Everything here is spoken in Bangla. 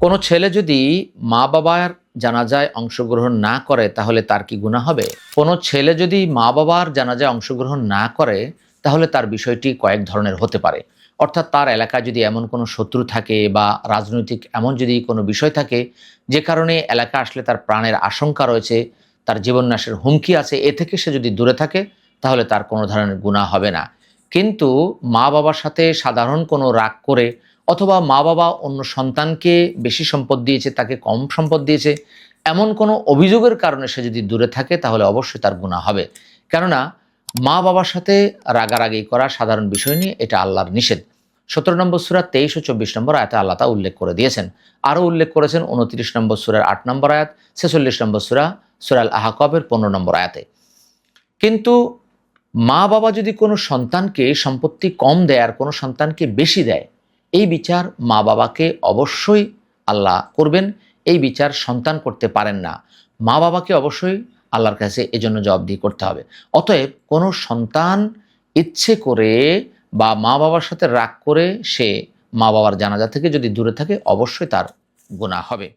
কোনো ছেলে যদি মা বাবার জানাজায় অংশগ্রহণ না করে তাহলে তার কি গুনাহ হবে? কোনো ছেলে যদি মা বাবার জানাজায় অংশগ্রহণ না করে তাহলে তার বিষয়টি কয়েক ধরনের হতে পারে। অর্থাৎ তার এলাকায় যদি এমন কোনো শত্রু থাকে বা রাজনৈতিক এমন যদি কোনো বিষয় থাকে যে কারণে এলাকা আসলে তার প্রাণের আশঙ্কা রয়েছে, তার জীবননাশের হুমকি আছে, এ থেকে সে যদি দূরে থাকে তাহলে তার কোনো ধরনের গুনাহ হবে না। কিন্তু মা বাবার সাথে সাধারণ কোনো রাগ করে অথবা মা বাবা অন্য সন্তানকে বেশি সম্পদ দিয়েছে, তাকে কম সম্পদ দিয়েছে, এমন কোনো অভিযোগের কারণে সে যদি দূরে থাকে তাহলে অবশ্যই তার গুনাহ হবে। কেননা মা বাবার সাথে রাগারাগি করা সাধারণ বিষয় নিয়ে এটা আল্লাহর নিষেধ। ১৭ নম্বর সূরা ২৩ ও ২৪ নম্বর আয়াতে আল্লাহ তা উল্লেখ করে দিয়েছেন। আরও উল্লেখ করেছেন ২৯ নম্বর সূরার ৮ নম্বর আয়াত, ৪৬ নম্বর সূরা আল আহকাবের ১৫ নম্বর আয়াতে। কিন্তু মা বাবা যদি কোনো সন্তানকে সম্পত্তি কম দেয় আর কোনো সন্তানকে বেশি দেয়, এই বিচার মা বাবাকে অবশ্যই আল্লাহ করবেন। এই বিচার সন্তান করতে পারেন না। মা বাবাকে অবশ্যই আল্লাহর কাছে এজন্য জবাবদিহি করতে হবে। অতএব কোনো সন্তান ইচ্ছে করে বা মা বাবার সাথে রাগ করে সে মা বাবার জানাজা থেকে যদি দূরে থাকে অবশ্যই তার গুনাহ হবে।